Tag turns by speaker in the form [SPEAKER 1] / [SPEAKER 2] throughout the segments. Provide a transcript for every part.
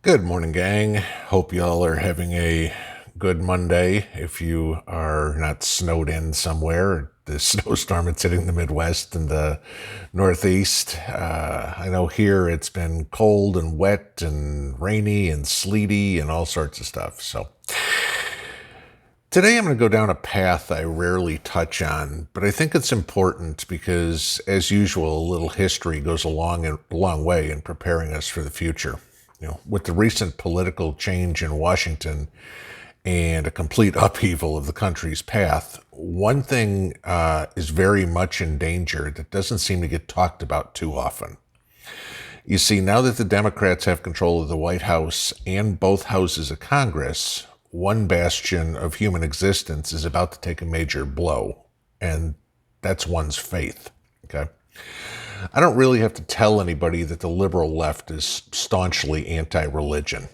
[SPEAKER 1] Good morning, gang. Hope y'all are having a good Monday. If you are not snowed in somewhere, the snowstorm that's hitting the Midwest and the Northeast. I know here it's been cold and wet and rainy and sleety and all sorts of stuff. So today I'm going to go down a path I rarely touch on, but I think it's important because, as usual, a little history goes a long way in preparing us for the future. With the recent political change in Washington and a complete upheaval of the country's path, one thing is very much in danger that doesn't seem to get talked about too often. You see, now that the Democrats have control of the White House and both houses of Congress, one bastion of human existence is about to take a major blow, and that's one's faith. Okay? I don't really have to tell anybody that the liberal left is staunchly anti-religion.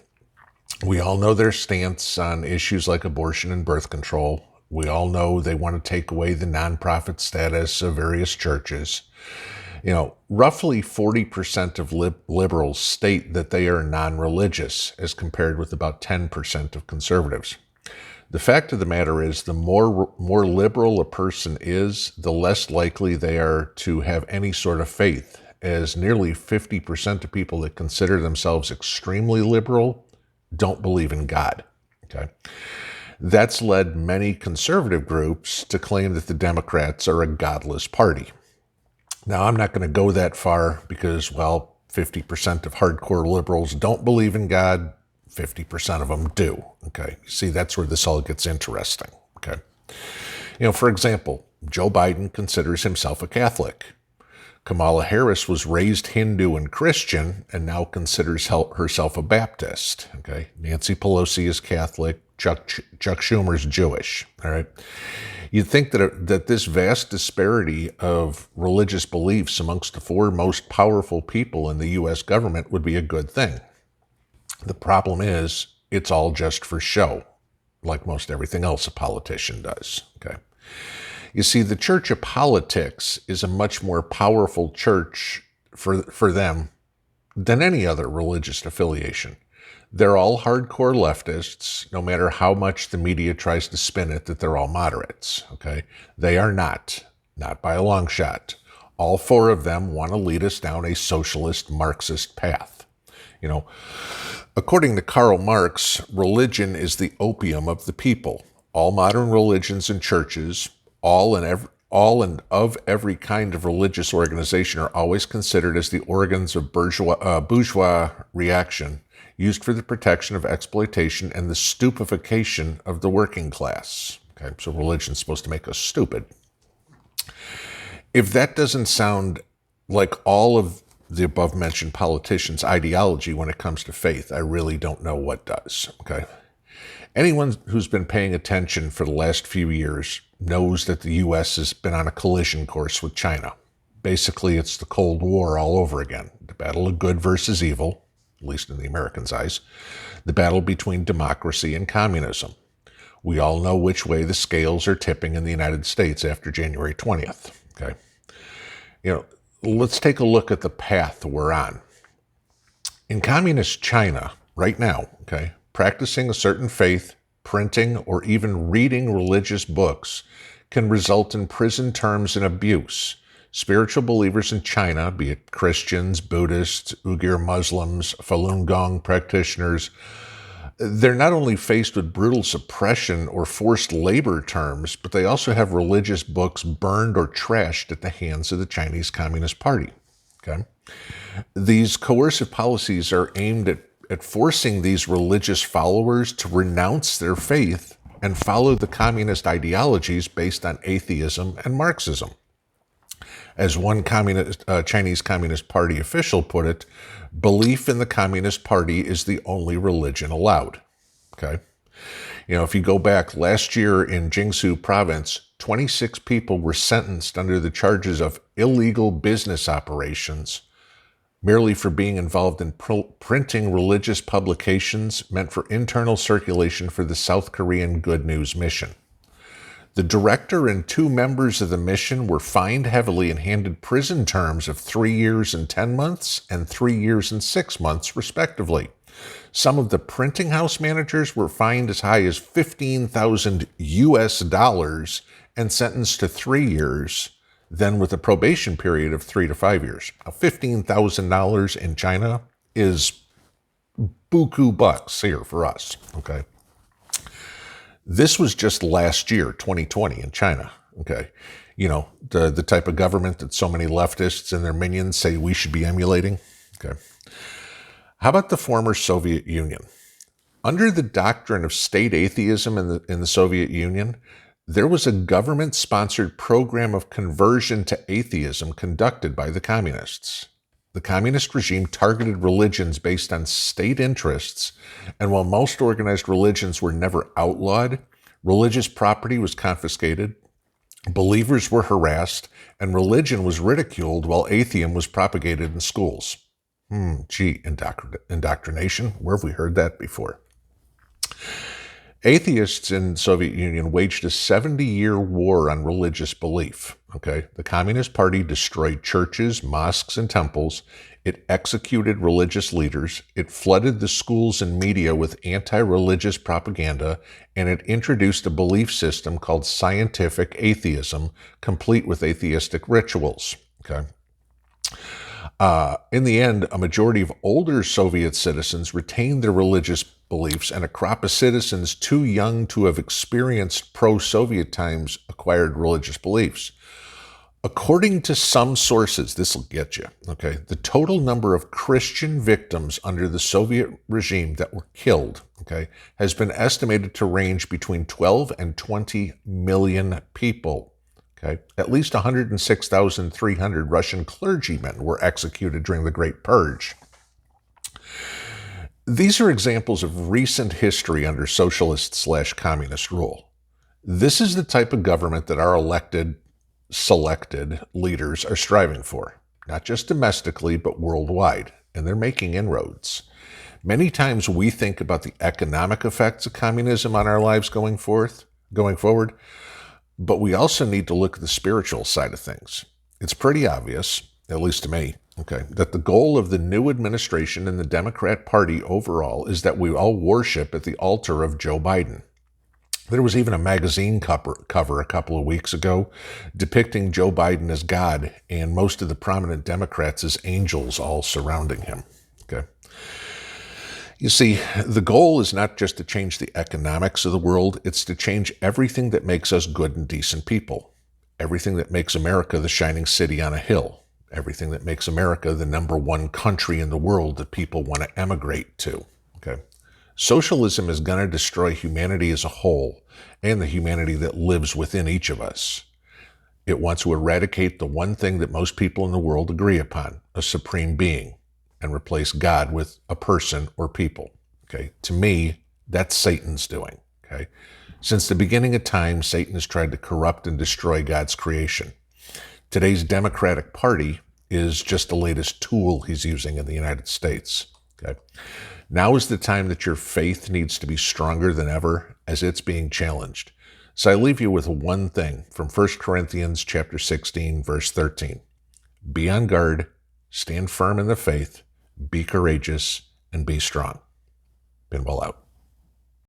[SPEAKER 1] We all know their stance on issues like abortion and birth control. We all know they want to take away the nonprofit status of various churches. Roughly 40% of liberals state that they are non-religious, as compared with about 10% of conservatives. The fact of the matter is, the more liberal a person is, the less likely they are to have any sort of faith, as nearly 50% of people that consider themselves extremely liberal don't believe in God. Okay? That's led many conservative groups to claim that the Democrats are a godless party. Now, I'm not going to go that far because, 50% of hardcore liberals don't believe in God. 50% of them do. Okay. See, that's where this all gets interesting. Okay. For example, Joe Biden considers himself a Catholic. Kamala Harris was raised Hindu and Christian and now considers herself a Baptist. Okay. Nancy Pelosi is Catholic. Chuck Schumer's Jewish. All right. You'd think that this vast disparity of religious beliefs amongst the four most powerful people in the U.S. government would be a good thing. The problem is, it's all just for show, like most everything else a politician does. Okay. You see, the Church of Politics is a much more powerful church for them than any other religious affiliation. They're all hardcore leftists, no matter how much the media tries to spin it that they're all moderates. Okay. They are not by a long shot. All four of them want to lead us down a socialist Marxist path. According to Karl Marx, religion is the opium of the people. All modern religions and churches, all and of every kind of religious organization, are always considered as the organs of bourgeois reaction, used for the protection of exploitation and the stupefaction of the working class. Okay, so religion's supposed to make us stupid. If that doesn't sound like all of the above-mentioned politicians' ideology when it comes to faith, I really don't know what does. Okay. Anyone who's been paying attention for the last few years knows that the U.S. has been on a collision course with China. Basically, it's the Cold War all over again. The battle of good versus evil, at least in the Americans' eyes. The battle between democracy and communism. We all know which way the scales are tipping in the United States after January 20th. Okay. Let's take a look at the path we're on. In communist China, right now, okay, practicing a certain faith, printing, or even reading religious books can result in prison terms and abuse. Spiritual believers in China, be it Christians, Buddhists, Uyghur Muslims, Falun Gong practitioners, they're not only faced with brutal suppression or forced labor terms, but they also have religious books burned or trashed at the hands of the Chinese Communist Party. Okay? These coercive policies are aimed at forcing these religious followers to renounce their faith and follow the communist ideologies based on atheism and Marxism. As one Chinese Communist Party official put it, belief in the Communist Party is the only religion allowed. Okay? If you go back last year in Jiangsu province, 26 people were sentenced under the charges of illegal business operations merely for being involved in printing religious publications meant for internal circulation for the South Korean Good News mission. The director and 2 members of the mission were fined heavily and handed prison terms of 3 years and 10 months and 3 years and 6 months, respectively. Some of the printing house managers were fined as high as 15,000 US dollars and sentenced to 3 years, then with a probation period of 3 to 5 years. Now, $15,000 in China is buku bucks here for us, okay? This was just last year, 2020, in China, okay? You know, the type of government that so many leftists and their minions say we should be emulating, okay? How about the former Soviet Union? Under the doctrine of state atheism in the Soviet Union, there was a government-sponsored program of conversion to atheism conducted by the communists. The communist regime targeted religions based on state interests, and while most organized religions were never outlawed, religious property was confiscated, believers were harassed, and religion was ridiculed while atheism was propagated in schools. Indoctrination? Where have we heard that before? Atheists in the Soviet Union waged a 70-year war on religious belief. Okay, the Communist Party destroyed churches, mosques, and temples. It executed religious leaders. It flooded the schools and media with anti-religious propaganda, and it introduced a belief system called scientific atheism, complete with atheistic rituals. Okay. In the end, a majority of older Soviet citizens retained their religious beliefs, and a crop of citizens too young to have experienced pro-Soviet times acquired religious beliefs. According to some sources, this will get you, okay, the total number of Christian victims under the Soviet regime that were killed, okay, has been estimated to range between 12 and 20 million people. Okay. At least 106,300 Russian clergymen were executed during the Great Purge. These are examples of recent history under socialist/communist rule. This is the type of government that our selected leaders are striving for, not just domestically, but worldwide, and they're making inroads. Many times we think about the economic effects of communism on our lives going forward, but we also need to look at the spiritual side of things. It's pretty obvious, at least to me, okay, that the goal of the new administration and the Democrat Party overall is that we all worship at the altar of Joe Biden. There was even a magazine cover a couple of weeks ago depicting Joe Biden as God and most of the prominent Democrats as angels all surrounding him. Okay. You see, the goal is not just to change the economics of the world, it's to change everything that makes us good and decent people. Everything that makes America the shining city on a hill. Everything that makes America the #1 country in the world that people want to emigrate to. Okay. Socialism is going to destroy humanity as a whole and the humanity that lives within each of us. It wants to eradicate the one thing that most people in the world agree upon, a supreme being, and replace God with a person or people. Okay. To me, that's Satan's doing. Okay. Since the beginning of time, Satan has tried to corrupt and destroy God's creation. Today's Democratic Party is just the latest tool he's using in the United States. Okay. Now is the time that your faith needs to be stronger than ever as it's being challenged. So I leave you with one thing from 1 Corinthians chapter 16, verse 13. Be on guard, stand firm in the faith, be courageous, and be strong. Pinball out.